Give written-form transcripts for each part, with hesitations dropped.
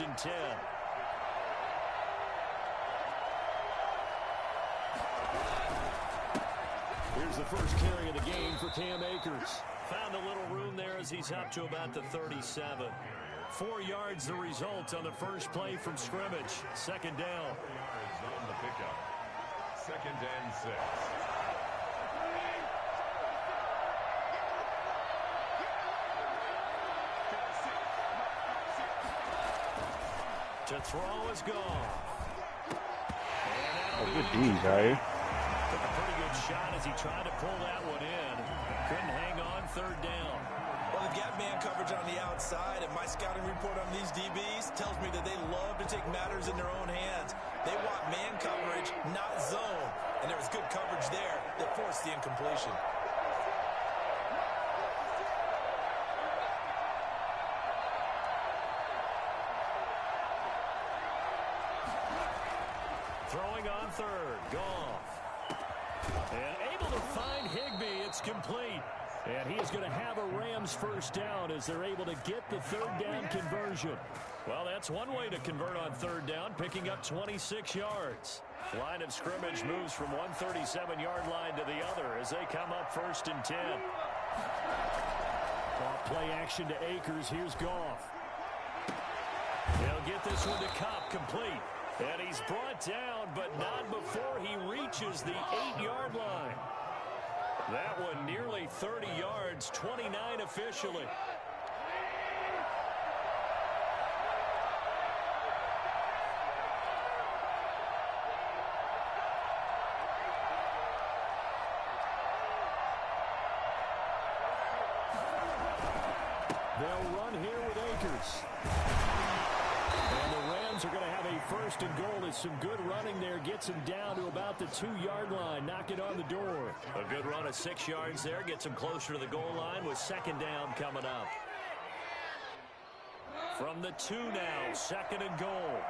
and 10. Here's the first carry of the game for Cam Akers. Found a little room there as he's up to about the 37. 4 yards the result on the first play from scrimmage. Second down. On the pickup. 2nd and 6. To throw is gone. Oh, good D's, right? Took a pretty good shot as he tried to pull that one in. Couldn't hang on. 3rd down. Well, the gap man coverage on the outside, and my scouting report on these DBs tells me that they love to take matters in their own hands. They want man coverage, not zone. And there was good coverage there that forced the incompletion. Throwing on 3rd. Goff. And able to find Higbee. It's complete. And he is going to have a Rams first down as they're able to get the 3rd down conversion. Well, that's one way to convert on 3rd down, picking up 26 yards. Line of scrimmage moves from one 37-yard line to the other as they come up 1st and 10. Play action to Akers. Here's Goff. He'll get this one to Kupp, complete. And he's brought down, but not before he reaches the 8-yard line. That one nearly 30 yards, 29 officially. They'll run here with Akers. And the Rams are going to have a 1st and goal as some good running there gets him down to about the 2-yard line. Knock it on the door. A good run of 6 yards there gets him closer to the goal line with 2nd down coming up. From the 2 now, 2nd and goal.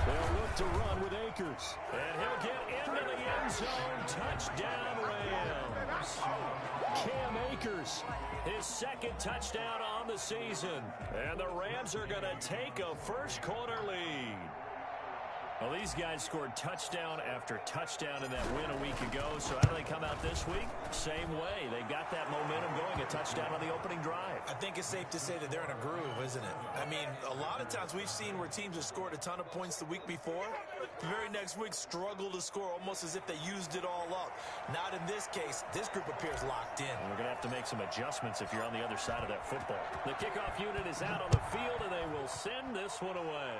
They'll look to run with Akers. And he'll get into the end zone. Touchdown, Rams. Cam Akers, his 2nd touchdown on the season. And the Rams are going to take a first-quarter lead. Well, these guys scored touchdown after touchdown in that win a week ago. So how do they come out this week? Same way. They got that momentum going, a touchdown on the opening drive. I think it's safe to say that they're in a groove, isn't it? I mean, a lot of times we've seen where teams have scored a ton of points the week before. The very next week struggle to score almost as if they used it all up. Not in this case. This group appears locked in. And we're going to have to make some adjustments if you're on the other side of that football. The kickoff unit is out on the field, and they will send this one away.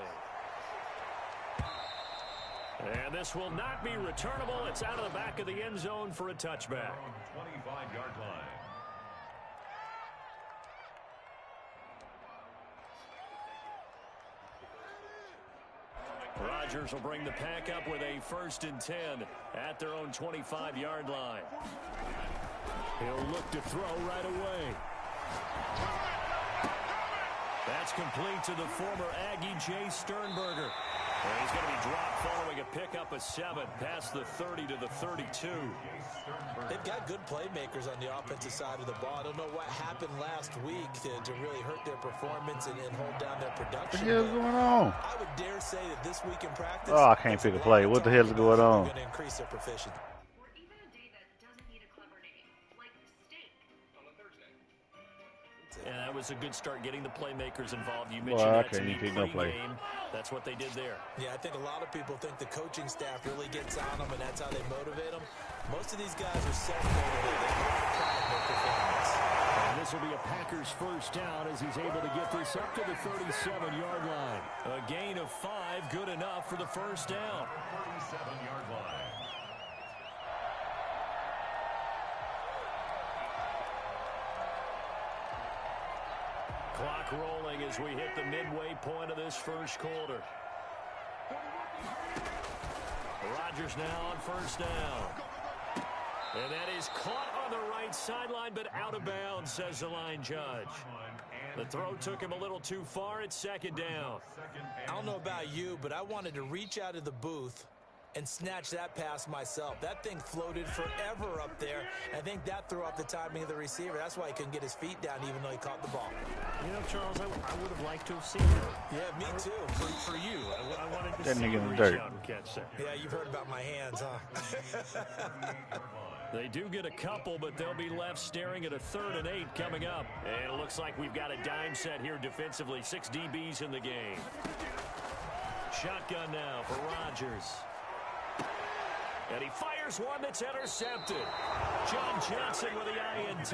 And this will not be returnable. It's out of the back of the end zone for a touchback. 25-yard line. Rodgers will bring the pack up with a 1st and 10 at their own 25-yard line. He'll look to throw right away. That's complete to the former Aggie, Jay Sternberger. And he's going to be dropped following a pickup of 7 past the 30 to the 32. They've got good playmakers on the offensive side of the ball. I don't know what happened last week to really hurt their performance and hold down their production. What the hell is going on? I would dare say that this week in practice. Oh, I can't pick a play. What the hell is going on? Going to increase their proficiency. And that was a good start getting the playmakers involved. You mentioned that to me pre-game. That's what they did there. Yeah, I think a lot of people think the coaching staff really gets on them, and that's how they motivate them. Most of these guys are self-motivated. They have pride in their performance. And this will be a Packers first down as he's able to get this up to the 37-yard line. A gain of 5, good enough for the first down. 37-yard line. Clock rolling as we hit the midway point of this first quarter. Rodgers now on first down. And that is caught on the right sideline, but out of bounds, says the line judge. The throw took him a little too far. It's 2nd down. I don't know about you, but I wanted to reach out of the booth and snatch that pass myself. That thing floated forever up there. I think that threw off the timing of the receiver. That's why he couldn't get his feet down even though he caught the ball. You know, Charles, I would have liked to have seen that. Yeah, me too. For you, I wanted to That see nigga you in the reach dirt. out and catch that. Yeah, you've heard about my hands, huh? They do get a couple, but they'll be left staring at a 3rd and 8 coming up. And it looks like we've got a dime set here defensively. 6 DBs in the game. Shotgun now for Rodgers. And he fires one that's intercepted. John Johnson with the INT.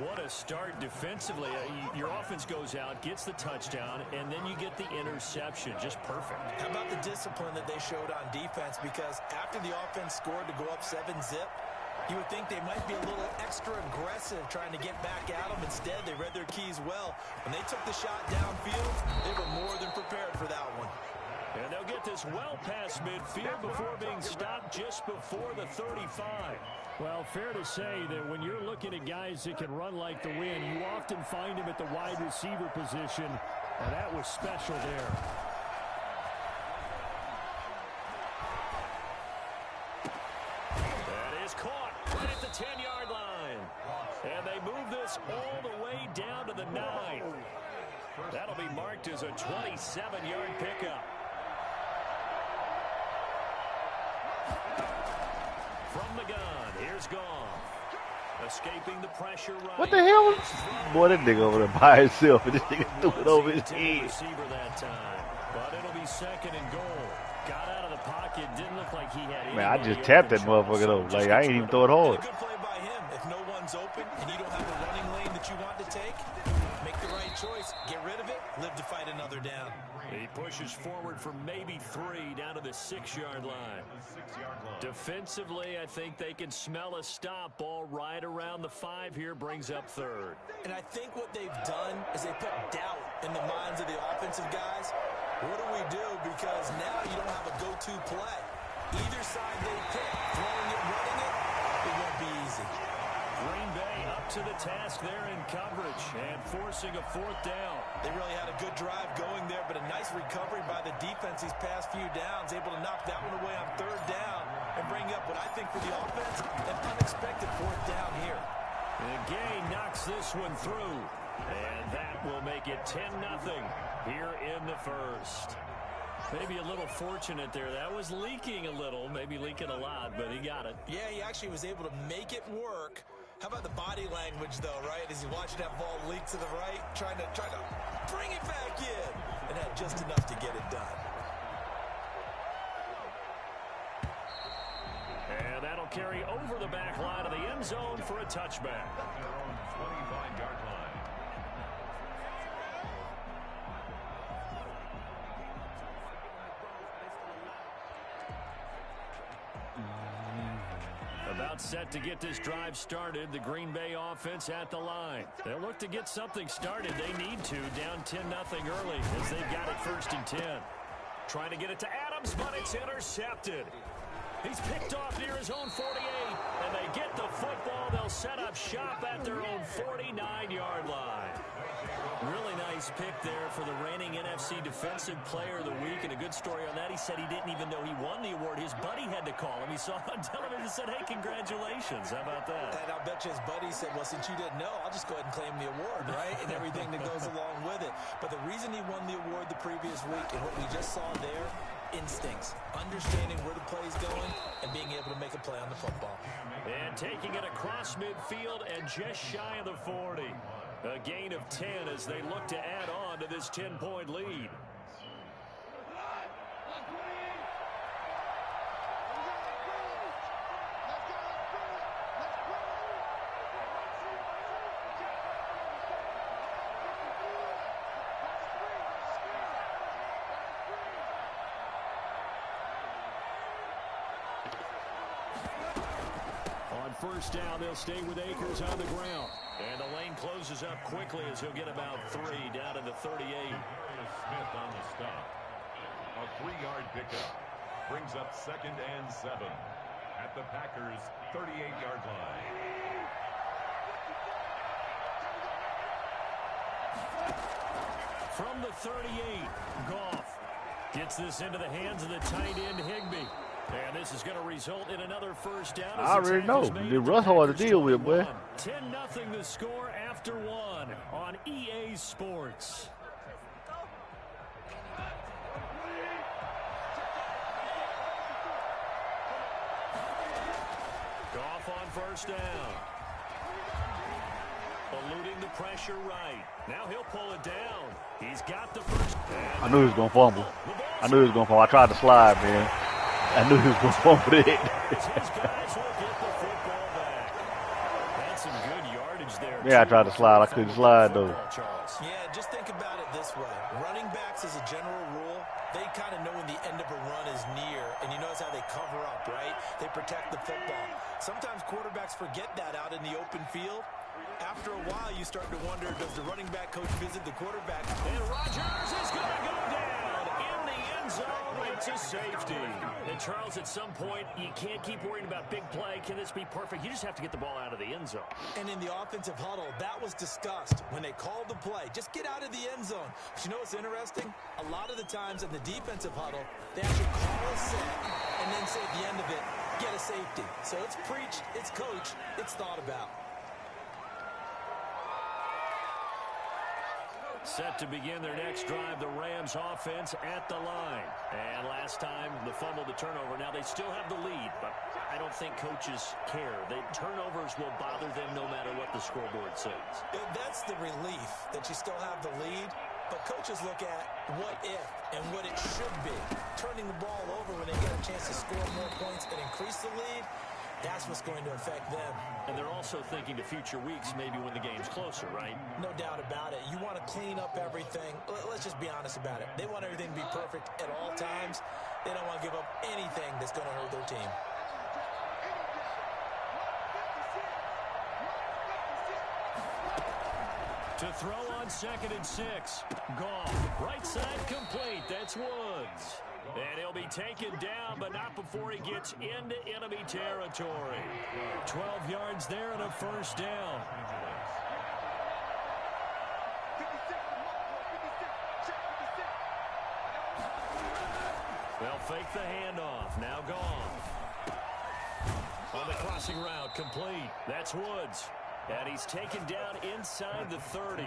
What a start defensively. Your offense goes out, gets the touchdown, and then you get the interception. Just perfect. How about the discipline that they showed on defense? Because after the offense scored to go up 7-zip, you would think they might be a little extra aggressive trying to get back at them. Instead, they read their keys well. When they took the shot downfield, they were more than prepared for that one. And they'll get this well past midfield before being stopped just before the 35. Well, fair to say that when you're looking at guys that can run like the wind, you often find them at the wide receiver position, and that was special there. That is caught right at the 10-yard line. And they move this all the way down to the 9. That'll be marked as a 27-yard pickup. From the gun, here's Goff. Escaping the pressure right. What the hell? Boy, that nigga over there by himself, and this nigga threw it over his head. Receiver that time, but it'll be 2nd and goal. Got out of the pocket, didn't look like he had. Man, I just tapped that motherfucker though. Like I ain't even throw it hard. Good play by him. If no one's open and you don't have a running lane that you want to take, make the right choice. Get rid of it. Live to fight another down. He pushes forward for maybe 3 down to the 6-yard line. Defensively, I think they can smell a stop. Ball right around the 5 here, brings up 3rd. And I think what they've done is they put doubt in the minds of the offensive guys. What do we do? Because now you don't have a go-to play. Either side they pick, throwing it, running it, it won't be easy. Green Bay up to the task there in coverage and forcing a 4th down. They really had a good drive going there, but a nice recovery by the defense these past few downs, able to knock that one away on 3rd down and bring up what I think for the offense, an unexpected 4th down here. And Gay knocks this one through, and that will make it 10-0 here in the 1st. Maybe a little fortunate there. That was leaking a little, maybe leaking a lot, but he got it. Yeah, he actually was able to make it work. How about the body language, though, right? As you watch that ball leak to the right, trying to bring it back in, and had just enough to get it done. And that'll carry over the back line of the end zone for a touchback. Their own 25-yard line. About set to get this drive started. The Green Bay offense at the line. They'll look to get something started. They need to. Down 10-0 early as they've got it 1st and 10. Trying to get it to Adams, but it's intercepted. He's picked off near his own 48, and they get the football. They'll set up shop at their own 49-yard line. Really nice pick there for the reigning NFC Defensive Player of the Week, and a good story on that. He said he didn't even know he won the award. His buddy had to call him. He saw it on television and said, hey, congratulations. How about that? And I'll bet you his buddy said, well, since you didn't know, I'll just go ahead and claim the award, right? And everything that goes along with it. But the reason he won the award the previous week and what we just saw there, instincts, understanding where the play's going, and being able to make a play on the football. And taking it across midfield and just shy of the 40. A gain of 10 as they look to add on to this 10-point lead. First down, they'll stay with Akers on the ground. And the lane closes up quickly as he'll get about 3 down to the 38. Smith on the stop. A 3-yard pickup. Brings up 2nd and 7 at the Packers' 38-yard line. From the 38, Goff gets this into the hands of the tight end Higbee. And this is going to result in another first down. I already know. The Russ hard to deal with, boy. 10-0 the score after one on EA Sports. Goff on first down. Eluding the pressure right. Now he'll pull it down. He's got the first. I knew he was going to fumble. I knew he was going to fumble. I tried to slide, man. I knew he was going to fumble it. His guys will get the football back. That's some good yardage there. Yeah, I tried to slide. I couldn't slide, though. Yeah, just think about it this way. Running backs, as a general rule, they kind of know when the end of a run is near, and you notice how they cover up, right? They protect the football. Sometimes quarterbacks forget that out in the open field. After a while, you start to wonder, does the running back coach visit the quarterback? And Rodgers is going to go down in the end zone. It's a safety. And Charles, at some point, you can't keep worrying about big play. Can this be perfect? You just have to get the ball out of the end zone. And in the offensive huddle, that was discussed when they called the play. Just get out of the end zone. But you know what's interesting? A lot of the times in the defensive huddle, they actually call a set and then say at the end of it, get a safety. So it's preached, it's coached, it's thought about. Set to begin their next drive, the Rams offense at the line. And last time, the fumble, the turnover. Now, they still have the lead, but I don't think coaches care. The turnovers will bother them no matter what the scoreboard says. That's the relief, that you still have the lead. But coaches look at what if and what it should be. Turning the ball over when they get a chance to score more points and increase the lead, that's what's going to affect them. And they're also thinking to future weeks, maybe when the game's closer, right? No doubt about it. You want to clean up everything. Let's just be honest about it. They want everything to be perfect at all times. They don't want to give up anything that's going to hurt their team. To throw on 2nd and 6. Goff. Right side complete. That's Woods. And he'll be taken down, but not before he gets into enemy territory. 12 yards there and a first down. They'll fake the handoff. Now Goff. On the crossing route, complete. That's Woods. And he's taken down inside the 30.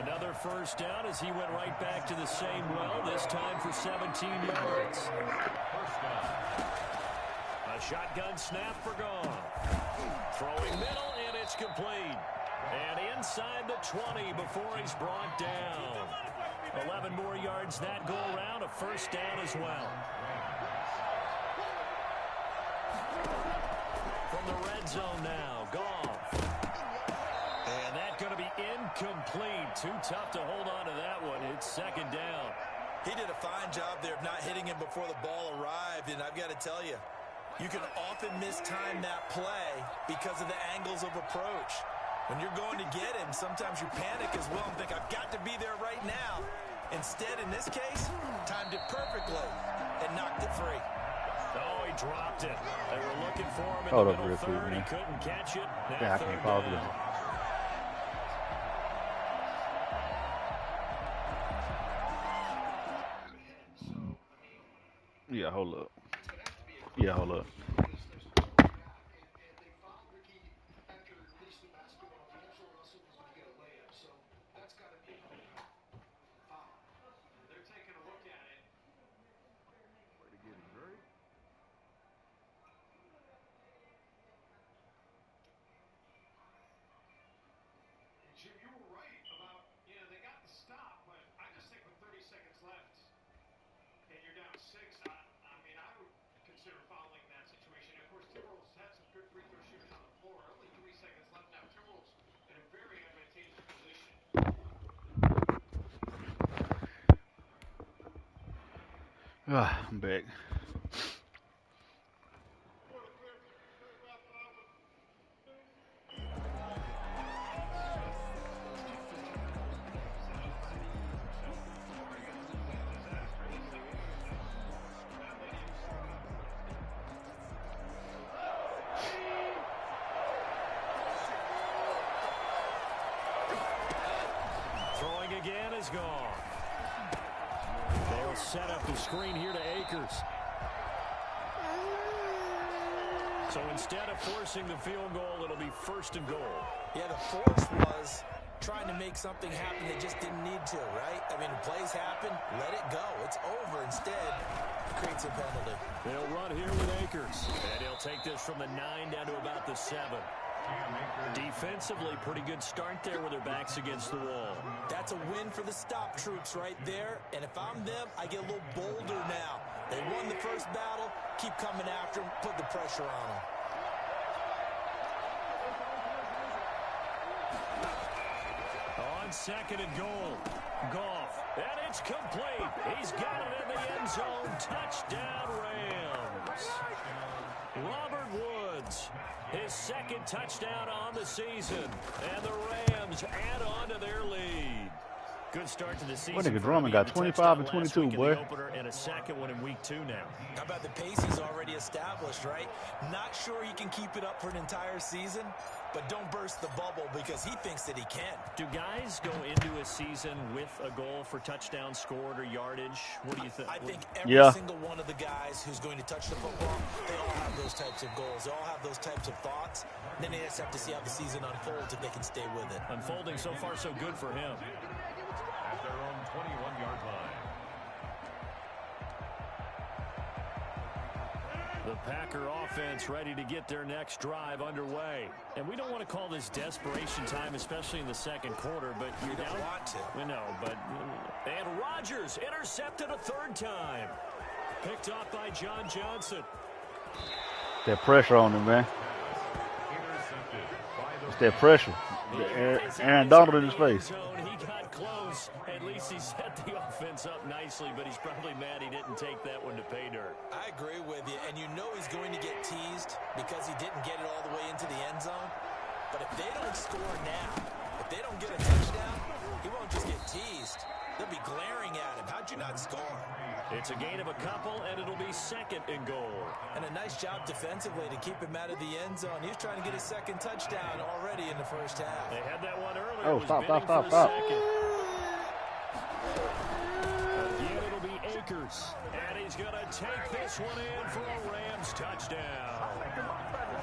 Another first down as he went right back to the same well, this time for 17 yards. First down. A shotgun snap for Goff. Throwing middle, and it's complete. And inside the 20 before he's brought down. 11 more yards that go around, a first down as well. From the red zone now, Goff. And that's going to be incomplete. Too tough to hold on to that one. It's second down. He did a fine job there of not hitting him before the ball arrived, and I've got to tell you, you can often mistime that play because of the angles of approach. When you're going to get him, sometimes you panic as well and think, I've got to be there right now. Instead, in this case, timed it perfectly and knocked it free. Oh, he dropped it. They were looking for him in Hold the up middle real quick, third. He man. couldn't catch it. Now Yeah, I can't pause this. Yeah, hold up. Yeah, hold up. Jim, you were right about, they got the stop, but I just think with 30 seconds left and you're down 6, I mean, I would consider fouling in that situation. Of course, Timberwolves had some good free throw shooters on the floor. Only 3 seconds left now. Timberwolves in a very advantageous position. I'm back. Throwing again is gone. They'll set up the screen here to Akers. So instead of forcing the field goal, it'll be 1st and goal. Yeah, the force was trying to make something happen that just didn't need to, right? I mean, plays happen, let it go. It's over. Instead, it creates a penalty. They'll run here with Akers. And he'll take this from the 9 down to about the 7. Defensively, pretty good start there with their backs against the wall. That's a win for the stop troops right there. And if I'm them, I get a little bolder now. They won the first battle. Keep coming after them. Put the pressure on them. On 2nd and goal, Goff. And it's complete. He's got it in the end zone. Touchdown, Rams. Robert Woods, his 2nd touchdown on the season. And the Rams add on to their lead. Good start to the season. What nigga Drummond got 25 and 22, boy. And a 2nd one in week 2 now. How about the pace he's already established, right? Not sure he can keep it up for an entire season, but don't burst the bubble because he thinks that he can. Do guys go into a season with a goal for touchdown scored or yardage? What do you think? I think every single one of the guys who's going to touch the football, they all have those types of goals. They all have those types of thoughts. Then they just have to see how the season unfolds if they can stay with it. Unfolding so far so good for him. At their own 21-yard line. The Packer offense ready to get their next drive underway. And we don't want to call this desperation time, especially in the 2nd quarter, but you don't want to. We know, but... And Rodgers intercepted a 3rd time. Picked off by John Johnson. That pressure on him, man. It's that pressure. Aaron Donald in his face. He got close. At least he set the offense up nicely, but he's probably mad he didn't take that one to pay dirt. I agree with you, and you know he's going to get teased because he didn't get it all the way into the end zone. But if they don't score now, if they don't get a touchdown, he won't just get teased. They'll be glaring at him. How'd you not score? It's a gain of a couple, and it'll be 2nd and goal. And a nice job defensively to keep him out of the end zone. He was trying to get his 2nd touchdown already in the first half. They had that one earlier. Oh, stop. Again, it'll be Akers. And he's going to take this one in for a Rams touchdown.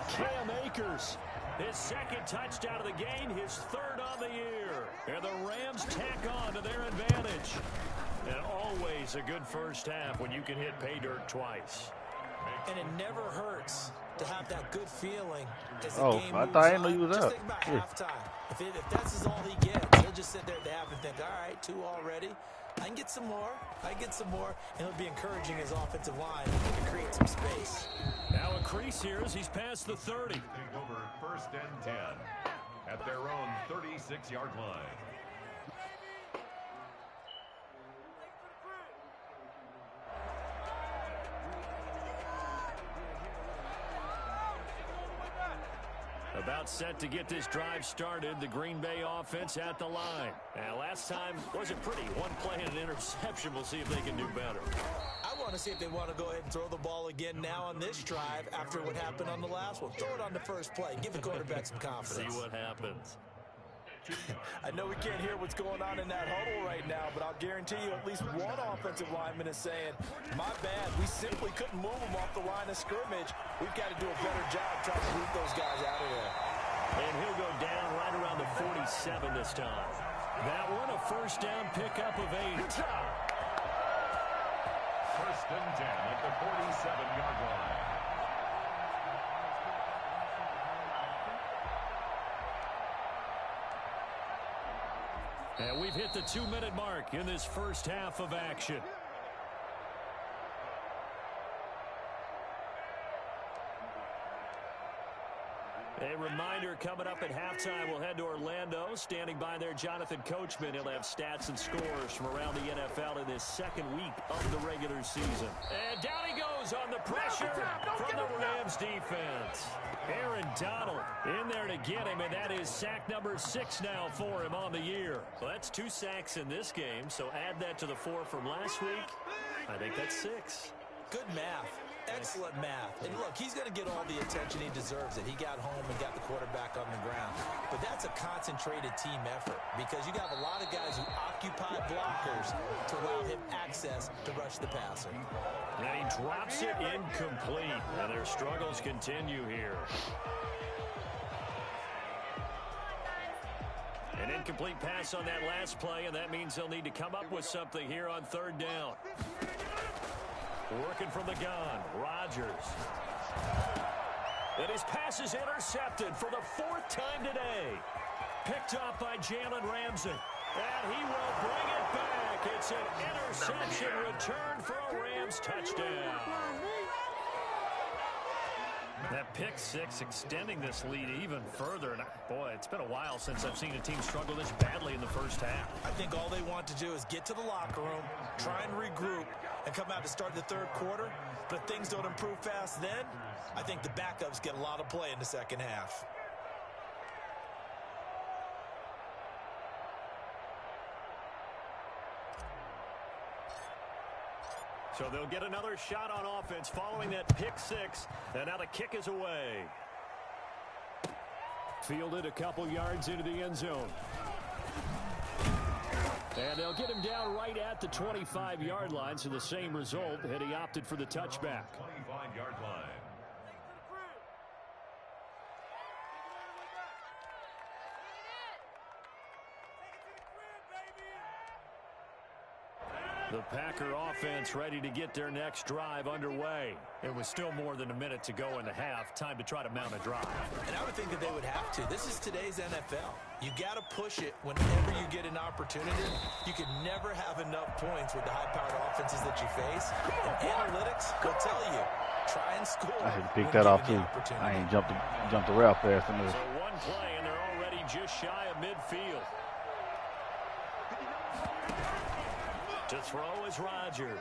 Cam Akers, his 2nd touchdown of the game, his 3rd on the year. And the Rams tack on to their advantage. And always a good first half when you can hit pay dirt twice. And it never hurts to have that good feeling as the game I moves thought I didn't on. know you was just up. think about halftime. If that's all he gets, he'll just sit there at the half and think, all right, 2 already. I can get some more. And it'll be encouraging his offensive line to create some space. Now a crease here as he's past the 30. Take over 1st and 10 at their own 36-yard line. About set to get this drive started, the Green Bay offense at the line. Now, last time wasn't pretty. One play and an interception. We'll see if they can do better. I want to see if they want to go ahead and throw the ball again now on this drive after what happened on the last one. Throw it on the first play. Give the quarterback some confidence. See what happens. I know we can't hear what's going on in that huddle right now, but I'll guarantee you at least one offensive lineman is saying, my bad, we simply couldn't move them off the line of scrimmage. We've got to do a better job trying to move those guys out of there. And he'll go down right around the 47 this time. That one, a 1st down pickup of 8. 1st and 10 at the 47-yard line. And we've hit the 2-minute mark in this first half of action. A reminder, coming up at halftime, we'll head to Orlando. Standing by there, Jonathan Coachman. He'll have stats and scores from around the NFL in this 2nd week of the regular season. And down he goes on the pressure from the Rams defense. Aaron Donald in there to get him, and that is sack number 6 now for him on the year. Well, that's 2 sacks in this game, so add that to the 4 from last week. I think that's 6. Good math. Excellent math. And look, he's going to get all the attention he deserves. He got home and got the quarterback on the ground. But that's a concentrated team effort because you got a lot of guys who occupy blockers to allow him access to rush the passer. And he drops it incomplete. And their struggles continue here. An incomplete pass on that last play, and that means they'll need to come up with something here on third down. Working from the gun, Rodgers. And his pass is intercepted for the 4th time today. Picked up by Jalen Ramsey. And he will bring it back. It's an interception return for a Rams touchdown. That pick six extending this lead even further. And boy, it's been a while since I've seen a team struggle this badly in the first half. I think all they want to do is get to the locker room, try and regroup, and come out to start the third quarter. But if things don't improve fast then, I think the backups get a lot of play in the second half. So they'll get another shot on offense following that pick six. And now the kick is away. Fielded a couple yards into the end zone. And they'll get him down right at the 25-yard line. So the same result, and he opted for the touchback. 25-yard line. The Packer offense ready to get their next drive underway. It was still more than a minute to go in the half. Time to try to mount a drive. And I would think that they would have to. This is today's NFL. You got to push it whenever you get an opportunity. You can never have enough points with the high-powered offenses that you face. And analytics will tell you, try and score. I had to pick that off too. I ain't jumped the route fast enough. So one play, and they're already just shy of midfield. To throw is Rodgers.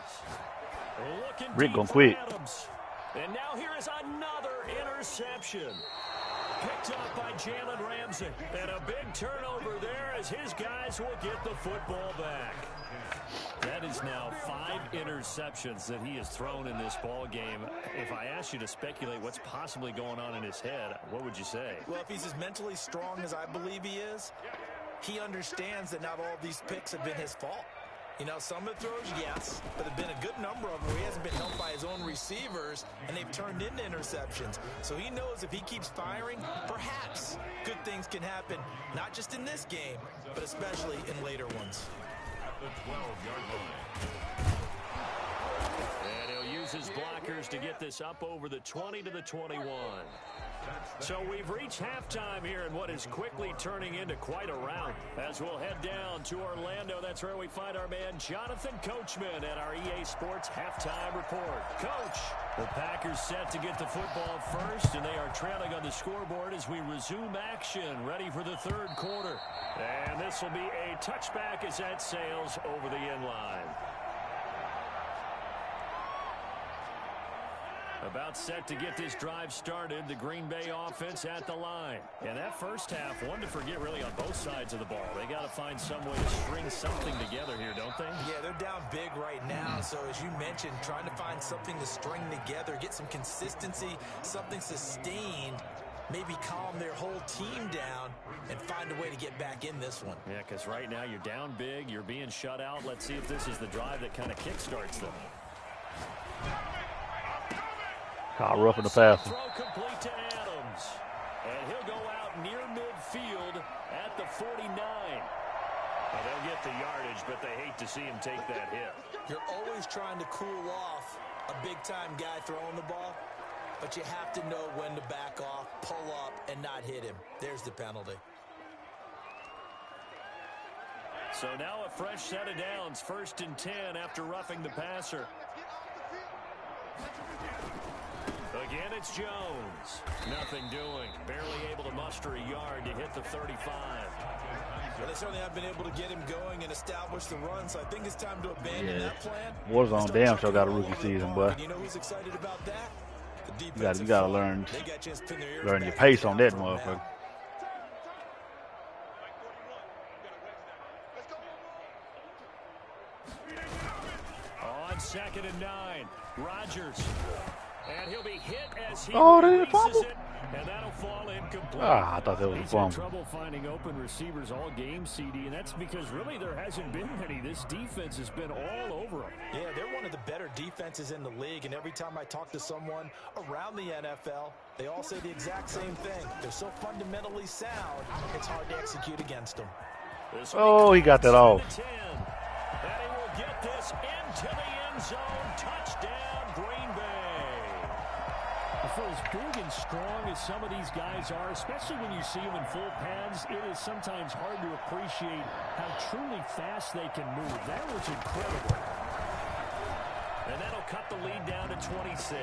Looking Rick deep gonna for quit. Adams. And now here is another interception. Picked up by Jalen Ramsey. And a big turnover there as his guys will get the football back. That is now 5 interceptions that he has thrown in this ball game. If I asked you to speculate what's possibly going on in his head, what would you say? Well, if he's as mentally strong as I believe he is, he understands that not all these picks have been his fault. You know, some of the throws, yes, but there have been a good number of them where he hasn't been helped by his own receivers, and they've turned into interceptions. So he knows if he keeps firing, perhaps good things can happen, not just in this game, but especially in later ones. At the 12-yard line. And he'll use his blockers to get this up over the 20 to the 21. So we've reached halftime here in what is quickly turning into quite a rout. As we'll head down to Orlando, that's where we find our man Jonathan Coachman at our EA Sports Halftime Report. Coach, the Packers set to get the football first, and they are trailing on the scoreboard as we resume action, ready for the third quarter. And this will be a touchback as that sails over the end line. About set to get this drive started, the Green Bay offense at the line. And that first half, one to forget really on both sides of the ball. They got to find some way to string something together here, don't they? Yeah, they're down big right now. So as you mentioned, trying to find something to string together, get some consistency, something sustained, maybe calm their whole team down and find a way to get back in this one. Yeah, because right now you're down big, you're being shut out. Let's see if this is the drive that kind of kickstarts them. Caught roughing the passer. Throw complete to Adams. And he'll go out near midfield at the 49. Well, they'll get the yardage, but they hate to see him take that hit. You're always trying to cool off a big-time guy throwing the ball, but you have to know when to back off, pull up, and not hit him. There's the penalty. So now a fresh set of downs, 1st and 10 after roughing the passer. Again, it's Jones. Nothing doing. Barely able to muster a yard to hit the 35. Well, they certainly have been able to get him going and establish the run, so I think it's time to abandon that plan. Warzone damn sure got a rookie season, but you know who's excited about that? The you gotta learn your pace on that motherfucker. On 2nd and 9, Rodgers. And he'll be hit as he Oh, they didn't releases fumble? it, and that'll fall incomplete. Ah, I thought that was a He's had fumble. trouble finding open receivers all game, CD, and that's because really there hasn't been many. This defense has been all over them. Yeah, they're one of the better defenses in the league, and every time I talk to someone around the NFL, they all say the exact same thing. They're so fundamentally sound, it's hard to execute against them. Oh, he got that off. And he will get this into the end zone. Touchdown, Green Bay. For as big and strong as some of these guys are, especially when you see them in full pads, it is sometimes hard to appreciate how truly fast they can move. That was incredible. And that'll cut the lead down to 26. Good.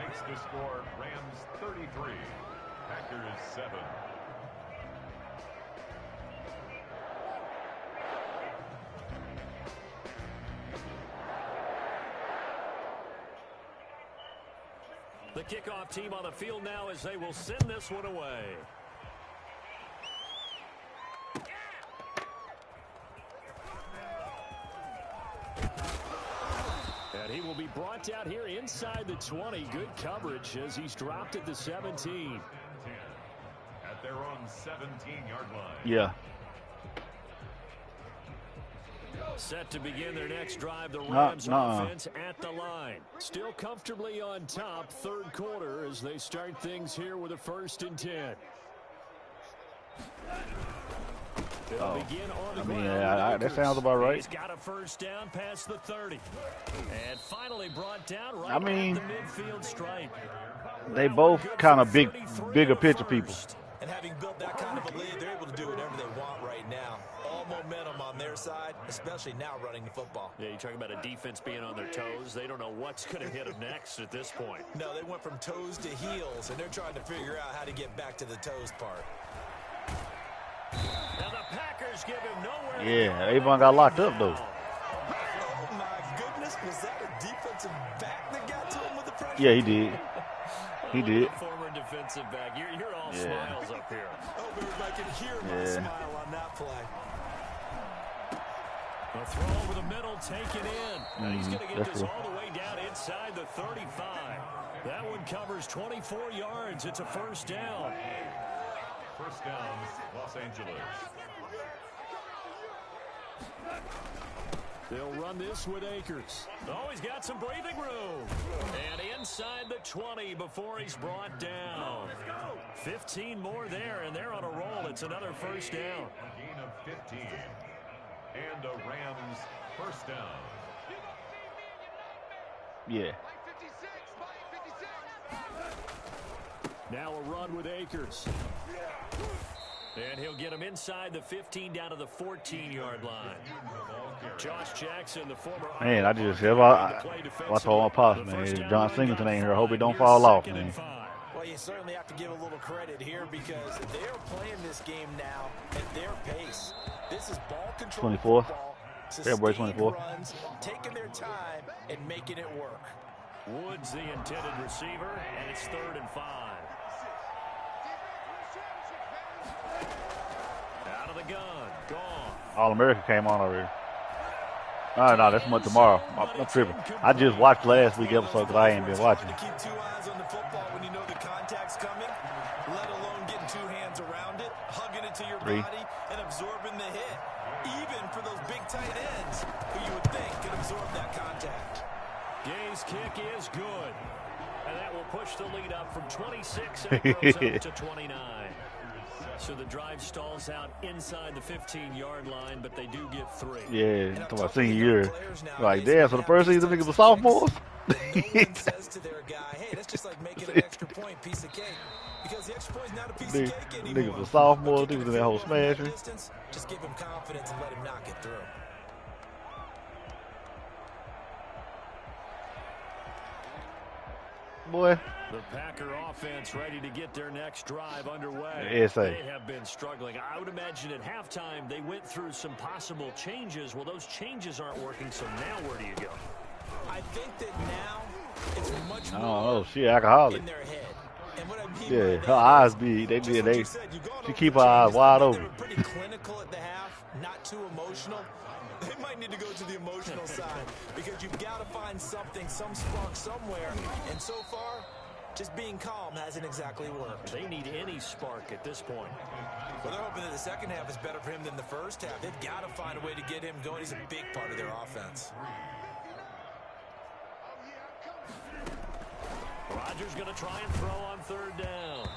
Makes the score Rams 33, Packers 7. The kickoff team on the field now as they will send this one away. And he will be brought out here inside the 20. Good coverage as he's dropped at the 17. At their own 17-yard line. Yeah. Set to begin their next drive, the Rams nuh-uh. offense at the line. Still comfortably on top, third quarter as they start things here with a 1st and 10. They'll begin on the ground. That sounds about right. He's got a 1st down past the 30. And finally brought down right I mean, at the midfield stripe. They both kind of bigger picture people. And having built that kind of a lead, they're able to do whatever they want right now. All momentum on their side, especially now running the football. Yeah, you talk about a defense being on their toes. They don't know what's going to hit them next at this point. No, they went from toes to heels, and they're trying to figure out how to get back to the toes part. Now the Packers give him nowhere. Yeah, Avon got locked up, though. Oh, my goodness. Was that a defensive back that got to him with the pressure? Yeah, he did. He did. Former defensive back. You're all smiles up here. Oh, everybody can hear my smile on that play. The throw over the middle taken in. And he's going to get this all the way down inside the 35. That one covers 24 yards. It's a 1st down. 1st down, Los Angeles. They'll run this with Akers. Oh, he's got some breathing room. And inside the 20 before he's brought down. 15 more there, and they're on a roll. It's another 1st down. A gain of 15. And a Rams 1st down. Yeah. Now a run with Akers. And he'll get him inside the 15 down to the 14-yard line. Josh Jackson, the former... Man, I just said, I told my pops, man, John Singleton ain't here. I hope he don't fall off, man. Well, you certainly have to give a little credit here because they're playing this game now at their pace. This is ball control 24. football, February sustained 24. runs, taking their time and making it work. Woods the intended receiver, and it's 3rd and 5. Out of the gun, gone. All-America came on already. No, that's much tomorrow. I'm tripping. I just watched last week's episode because I ain't been watching. To keep 2 eyes on the football when you know the contact's coming, let alone getting 2 hands around it, hugging it to your 3. body, and absorbing the hit. Even for those big tight ends, who you would think could absorb that contact. Gay's kick is good. And that will push the lead up from 26 and it goes up to 29. So the drive stalls out inside the 15-yard line, but they do get 3. Yeah, talking about senior year. Like, damn, so the first season niggas were sophomores? No one says to their guy, hey, that's just like making an extra point, piece of cake. Because the extra point is not a piece of cake anymore. Niggas were sophomores, But niggas in that whole smashing. distance, just give him confidence and let him knock it through. Boy. The Packer offense ready to get their next drive underway. SA. They have been struggling. I would imagine at halftime they went through some possible changes. Well, those changes aren't working, so now where do you go? I think that now it's much I don't more know. She alcoholic. in their head. And what I mean Yeah, by her that, eyes be, they just be, like they, you said, you go she over keep the her eyes changes. wide They open. were pretty clinical at the half, not too emotional. They might need to go to the emotional side because you've got to find find something, some spark somewhere. And so far, just being calm hasn't exactly worked. They need any spark at this point. Well, they're hoping that the second half is better for him than the first half. They've got to find a way to get him going. He's a big part of their offense. Rodgers going to try and throw on third down.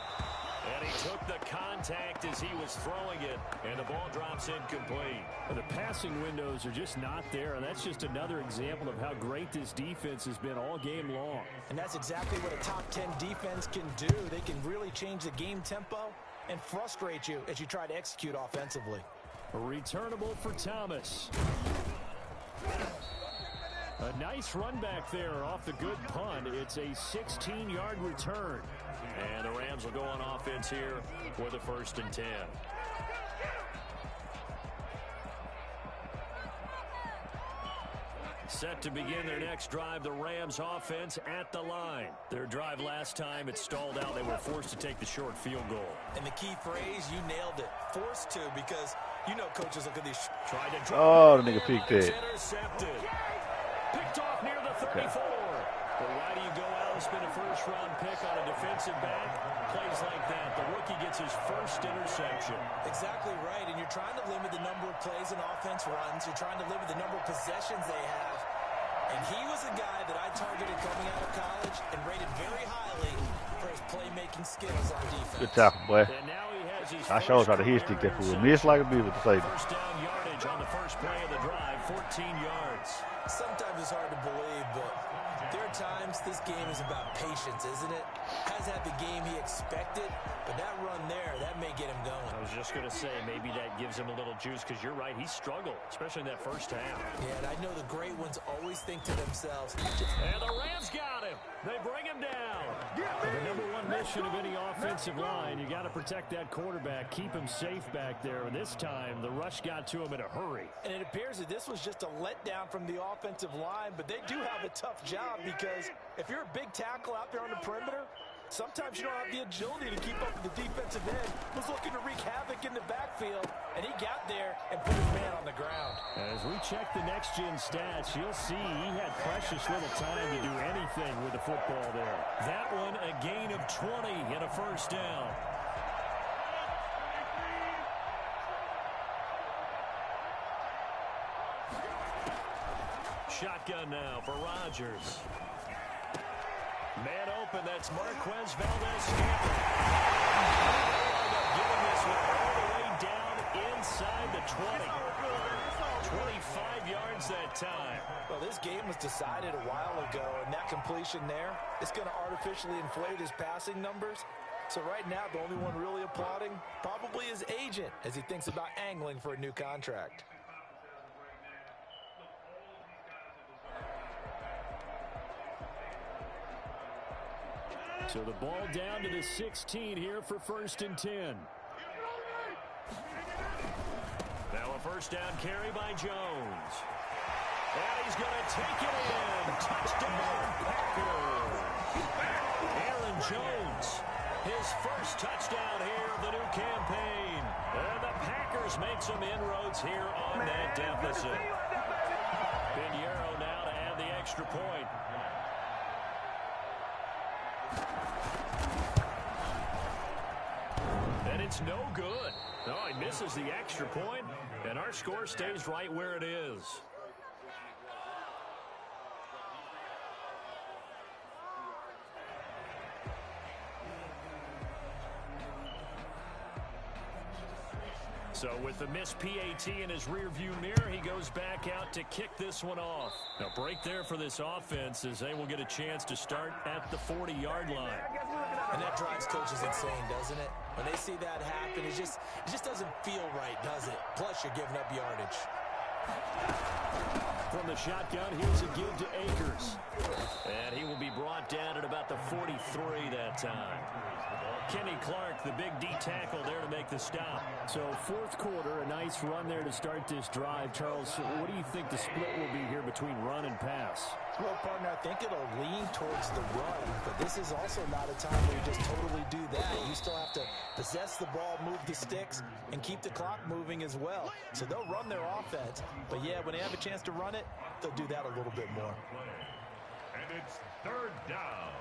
And he took the contact as he was throwing it, and the ball drops incomplete. The passing windows are just not there, and that's just another example of how great this defense has been all game long. And that's exactly what a top 10 defense can do. They can really change the game tempo and frustrate you as you try to execute offensively. Returnable for Thomas. A nice run back there off the good punt. It's a 16-yard return. And the Rams will go on offense here with a 1st and 10. Set to begin their next drive, the Rams offense at the line. Their drive last time, it stalled out. They were forced to take the short field goal. And the key phrase, you nailed it. Forced to, because you know coaches look at these. Tried to Oh, the nigga peeked it. Intercepted. Picked off near the 34. But why do you go out and spend a first-round pick on a defensive back? Plays like that, the rookie gets his first interception. Exactly right, and you're trying to limit the number of plays and offense runs. You're trying to limit the number of possessions they have. And he was a guy that I targeted coming out of college and rated very highly for his playmaking skills on defense. Good tackle, boy. And now he has his I showed how to hit stick that fool. Miss like a beaver to say. First down yardage on the first play of the drive, 14 yards. Sometimes it's hard to believe, but there are times this game is about patience, isn't it? Has had the game he expected, but that run there, that may get him going. I was just going to say, maybe that gives him a little juice, because you're right, he struggled, especially in that first half. Yeah, and I know the great ones always think to themselves. And the Rams got him. They bring him down. The number one mission of any offensive line, you got to protect that quarterback, keep him safe back there. And this time, the rush got to him in a hurry. And it appears that this was just a letdown from the offensive line, but they do have a tough job, because if you're a big tackle out there on the perimeter, sometimes you don't have the agility to keep up with the defensive end who's looking to wreak havoc in the backfield, and he got there and put his man on the ground. As we check the next-gen stats, you'll see he had precious little time to do anything with the football there. That one, a gain of 20 and a first down. Shotgun now for Rodgers. Man open, that's Marquez Valdes-Scantling. Getting this one all the way down inside the 20. 25 yards that time. Well, this game was decided a while ago, and that completion there is going to artificially inflate his passing numbers. So right now, the only one really applauding probably his agent as he thinks about angling for a new contract. So the ball down to the 16 here for 1st and 10. Now a first down carry by Jones. And he's going to take it in. Touchdown, Packers. Aaron Jones, his first touchdown here of the new campaign. And the Packers make some inroads here on that deficit. Pinheiro now to add the extra point. And it's no good. No, he misses the extra point, and our score stays right where it is. So with the missed PAT in his rearview mirror, he goes back out to kick this one off. A break there for this offense as they will get a chance to start at the 40-yard line. And that drives coaches insane, doesn't it? When they see that happen, it just doesn't feel right, does it? Plus, you're giving up yardage. From the shotgun, here's a give to Akers. And he will be brought down at about the 43 that time. Kenny Clark, the big D tackle there to make the stop. So fourth quarter, a nice run there to start this drive. Charles, what do you think the split will be here between run and pass? Well, partner, I think it'll lean towards the run, but this is also not a time where you just totally do that. You still have to possess the ball, move the sticks, and keep the clock moving as well. So they'll run their offense, but yeah, when they have a chance to run it, they'll do that a little bit more. And it's third down.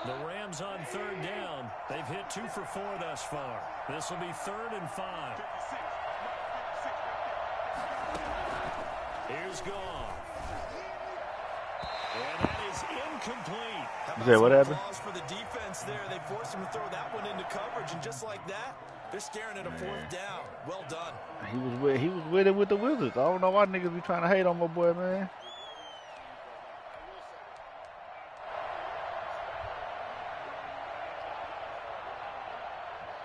The Rams on third down. They've hit 2 for 4 thus far. This will be 3rd and 5. Here's Goff. And that is incomplete. You say what happened? For the defense there, they forced him to throw that one into coverage, and just like that, they're staring at a 4th down. Well done. He was with it with the Wizards. I don't know why niggas be trying to hate on my boy, man.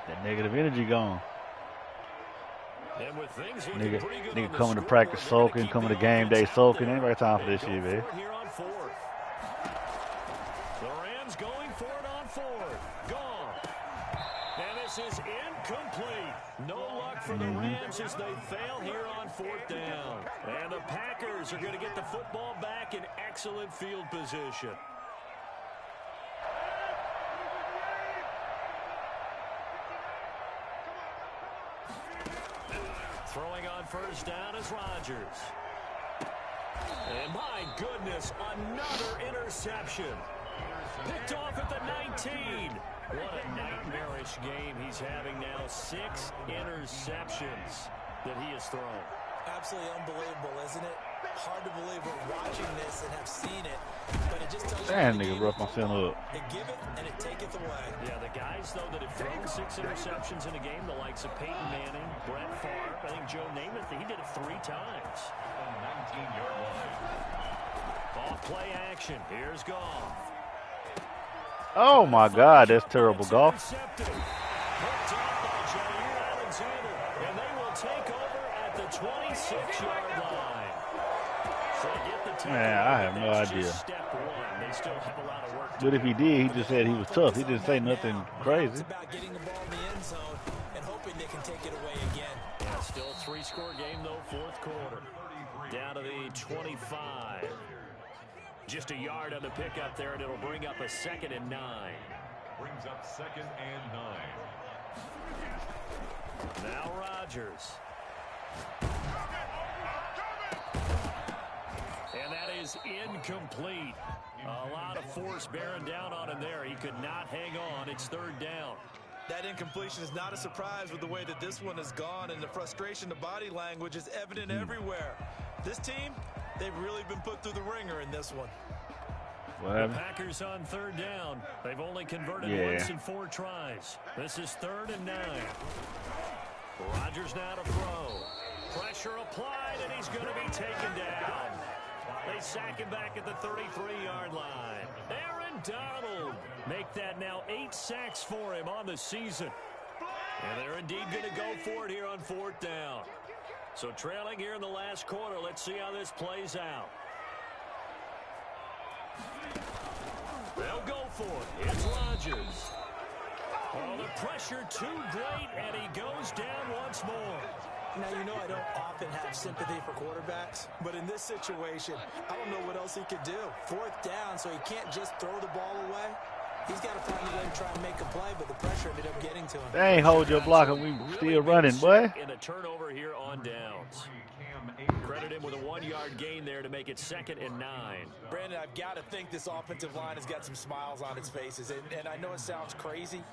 That negative energy gone. And with things looking pretty good Nigga on the coming to practice scoreboard, soaking, coming to game day soaking. Ain't got time for this shit, man. Here on 4th. The Rams going for it on 4th. Gone. And this is incomplete. No luck for the Rams as they fail here on 4th down. And the Packers are going to get the football back in excellent field position. Throwing on first down is Rodgers. And my goodness, another interception. Picked off at the 19. What a nightmarish game he's having now. 6 interceptions that he has thrown. Absolutely unbelievable, isn't it? Hard to believe we're watching this and have seen it, but it just tells you Damn, nigga, rough my center up. they give it and it taketh away. Yeah, the guys, though, that have thrown 6 interceptions in a game, the likes of Peyton Manning, Brett Favre, I think Joe Namath, he did it 3 times. 19-yard line. Off play action. Here's Goff. Oh my God, that's terrible golf. Intercepted. Picked off by Jair Alexander, and they will take over at the 26-yard line. So to get the tackle, Man, I have no that's idea. just step 1. They still have a lot of work to But if he did, he just said he was tough. He didn't say nothing It's crazy. about getting the ball in the end zone and hoping they can take it away again. Yeah, still a 3-score game, though, 4th quarter. Down to the 25. Just a yard on the pickup there, and it'll bring up a 2nd and 9. Brings up 2nd and 9. Now Rodgers. And that is incomplete. A lot of force bearing down on him there. He could not hang on. It's 3rd down. That incompletion is not a surprise with the way that this one has gone, and the frustration, the body language is evident everywhere. This team, they've really been put through the ringer in this one. What The happened? Packers on 3rd down. They've only converted Yeah. once in 4 tries. This is 3rd and 9. Rodgers now to throw. Pressure applied, and he's going to be taken down. They sack him back at the 33-yard line. Aaron Donald make that now 8 sacks for him on the season. And they're indeed going to go for it here on 4th down. So trailing here in the last quarter, let's see how this plays out. They'll go for it. It's Rodgers. Oh, the pressure too great, and he goes down once more. Now, you know I don't often have sympathy for quarterbacks, but in this situation, I don't know what else he could do. 4th down, so he can't just throw the ball away. He's got to find a way to try and make a play, but the pressure ended up getting to him. Dang, hold your block and we still running, boy. And a turnover here on downs. Credit him with a 1-yard gain there to make it 2nd and 9. Brandon, I've got to think this offensive line has got some smiles on its faces, and I know it sounds crazy,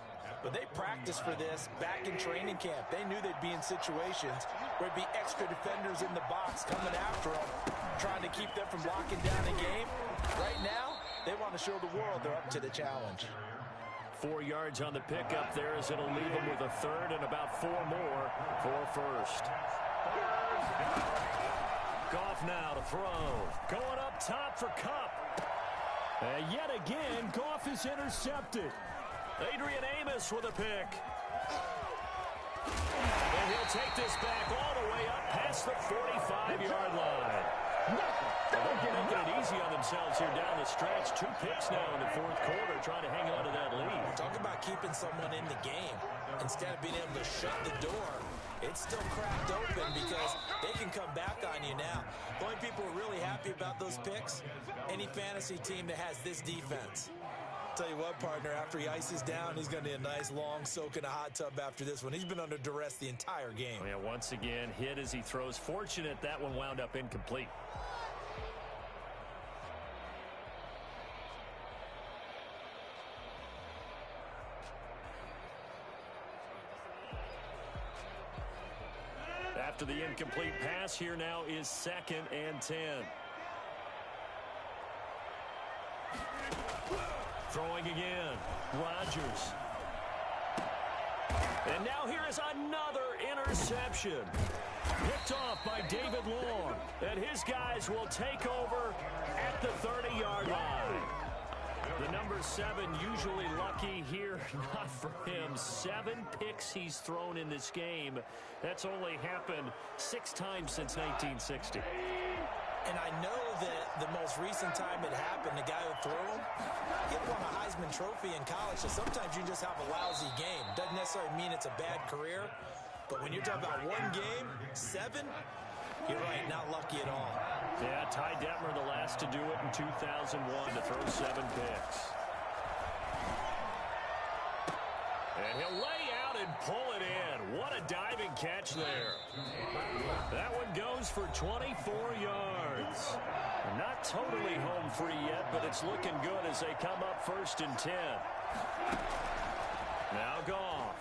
but they practiced for this back in training camp. They knew they'd be in situations where it'd be extra defenders in the box coming after them, trying to keep them from locking down a game. Right now, they want to show the world they're up to the challenge. 4 yards on the pickup there as it'll leave him with a 3rd and about 4 more for 1st. Goff now to throw. Going up top for Kupp. And yet again, Goff is intercepted. Adrian Amos with a pick. And he'll take this back all the way up past the 45-yard line. They're making it easy on themselves here down the stretch. 2 picks now in the 4th quarter, trying to hang on to that lead. Talk about keeping someone in the game. Instead of being able to shut the door, it's still cracked open because they can come back on you now. The only people who are really happy about those picks, any fantasy team that has this defense. Tell you what, partner, after he ices down, he's going to need a nice long soak in a hot tub after this one. He's been under duress the entire game. Yeah, once again, hit as he throws. Fortunate that one wound up incomplete. After the incomplete pass, here now is 2nd and 10. Throwing again, Rodgers. And now here is another interception. Picked off by David Long. And his guys will take over at the 30-yard line. The number 7 usually lucky here, not for him. 7 picks he's thrown in this game. That's only happened 6 times since 1960. And I know that the most recent time it happened, the guy who threw him, he won a Heisman Trophy in college, so sometimes you just have a lousy game. Doesn't necessarily mean it's a bad career, but when you're talking about one game, 7, you're right, not lucky at all. Yeah, Ty Detmer, the last to do it in 2001, to throw 7 picks. And he'll lay out and pull it in. What a diving catch there. That one goes for 24 yards. Not totally home free yet, but it's looking good as they come up 1st and 10. Now Goff.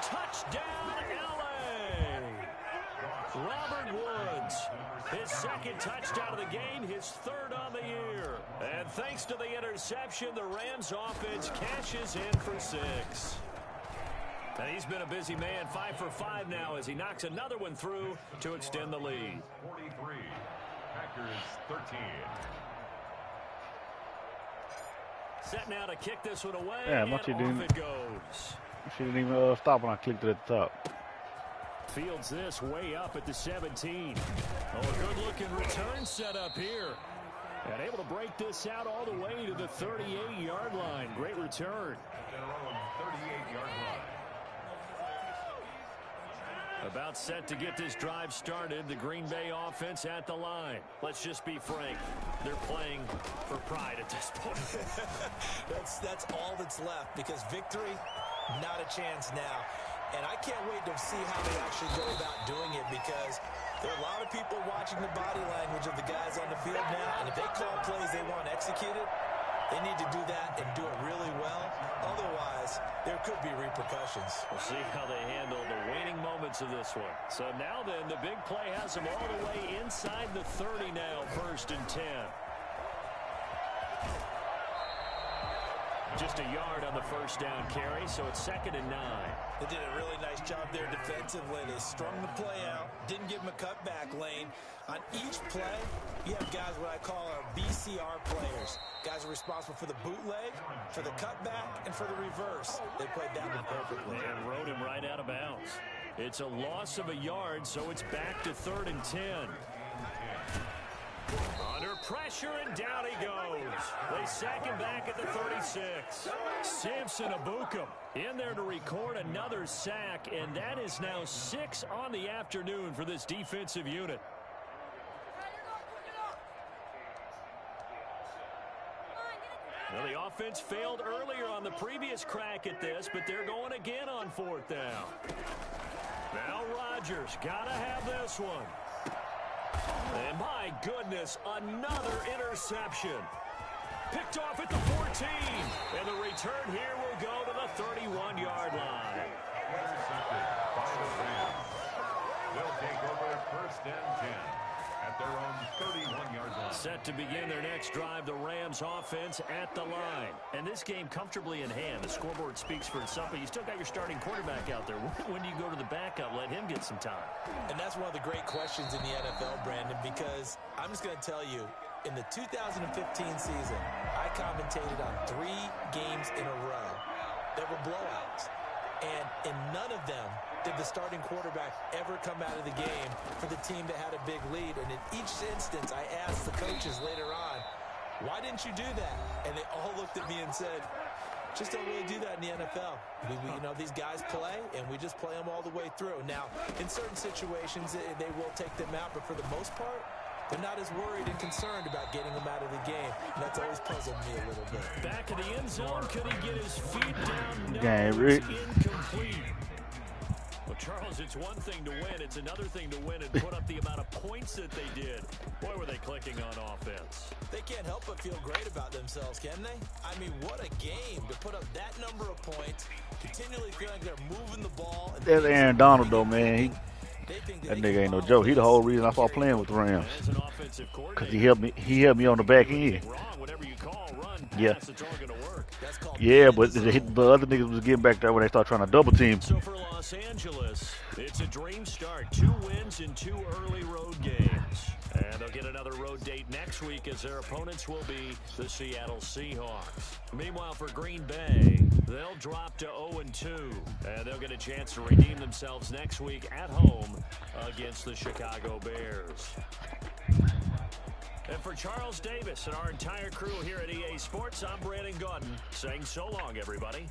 Touchdown, L.A. Robert Woods, his 2nd touchdown of the game, his 3rd on the year. And thanks to the interception, the Rams offense cashes in for 6. And he's been a busy man, 5 for 5 now as he knocks another one through to extend the lead. 43, Packers 13. Set now to kick this one away, Yeah, and much you off didn't. it goes. She didn't even stop when I clicked it at the top. Fields this way up at the 17. Oh, a good-looking return set up here. And able to break this out all the way to the 38-yard line. Great return. At their own 38-yard line. About set to get this drive started. The Green Bay offense at the line. Let's just be frank. They're playing for pride at this point. That's all that's left, because victory, not a chance now. And I can't wait to see how they actually go about doing it, because there are a lot of people watching the body language of the guys on the field now, and if they call plays they want executed, they need to do that and do it really well. Otherwise, there could be repercussions. We'll see how they handle the waning moments of this one. So now then, the big play has them all the way inside the 30 now, 1st and 10. Just a yard on the 1st down carry, so it's 2nd and 9. They did a really nice job there defensively. They strung the play out, didn't give them a cutback lane. On each play, you have guys what I call our BCR players. Guys are responsible for the bootleg, for the cutback, and for the reverse. They played that one perfectly. And rode him right out of bounds. It's a loss of a yard, so it's back to 3rd and 10. Under pressure, and down he goes. They sack him back at the 36. Samson Ebukam in there to record another sack, and that is now 6 on the afternoon for this defensive unit. Well, the offense failed earlier on the previous crack at this, but they're going again on 4th down. Now Rodgers, gotta have this one. And my goodness, another interception. Picked off at the 14. And the return here will go to the 31-yard line. Intercepted by the Rams. They'll take over 1st and 10 at their own 31-yard line. Set to begin their next drive, the Rams offense at the line. And this game comfortably in hand. The scoreboard speaks for itself, but you still got your starting quarterback out there. When do you go to the backup? Let him get some time. And that's one of the great questions in the NFL, Brandon, because I'm just going to tell you, in the 2015 season, I commentated on 3 games in a row that were blowouts. And in none of them did the starting quarterback ever come out of the game for the team that had a big lead. And in each instance, I asked the coaches later on, why didn't you do that? And they all looked at me and said, just don't really do that in the NFL. You know, these guys play, and we just play them all the way through. Now, in certain situations, they will take them out, but for the most part, They're not as worried and concerned about getting him out of the game. And that's always puzzled me a little bit. Back of the end zone. Could he get his feet down? No, Game, it's Rick. incomplete. Well, Charles, it's one thing to win. It's another thing to win and put up the amount of points that they did. Boy, were they clicking on offense. They can't help but feel great about themselves, can they? I mean, what a game to put up that number of points, continually feeling like they're moving the ball. That's Aaron Donald, though, man. That nigga ain't no joke. He the whole reason I started playing with the Rams. Because he helped me on the back end. Yeah. Yeah, but the other niggas was getting back there when they start trying to double team. So for Los Angeles, it's a dream start. 2 wins in 2 early road games. And they'll get another road date next week as their opponents will be the Seattle Seahawks. Meanwhile, for Green Bay, they'll drop to 0-2. And they'll get a chance to redeem themselves next week at home against the Chicago Bears. And for Charles Davis and our entire crew here at EA Sports, I'm Brandon Gaudin saying so long, everybody.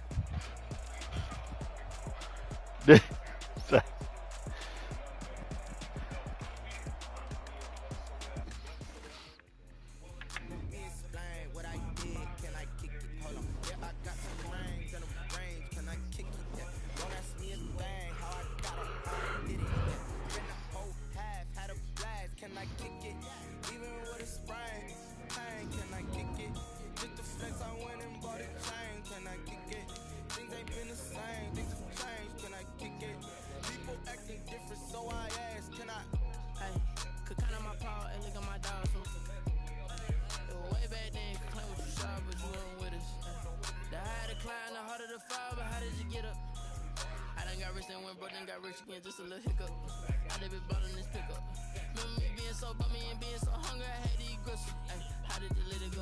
Got rich again, just a little hiccup. I live it bottom this pickup. Remember me being so bummy and being so hungry, I had to eat groceries. How did you let it go?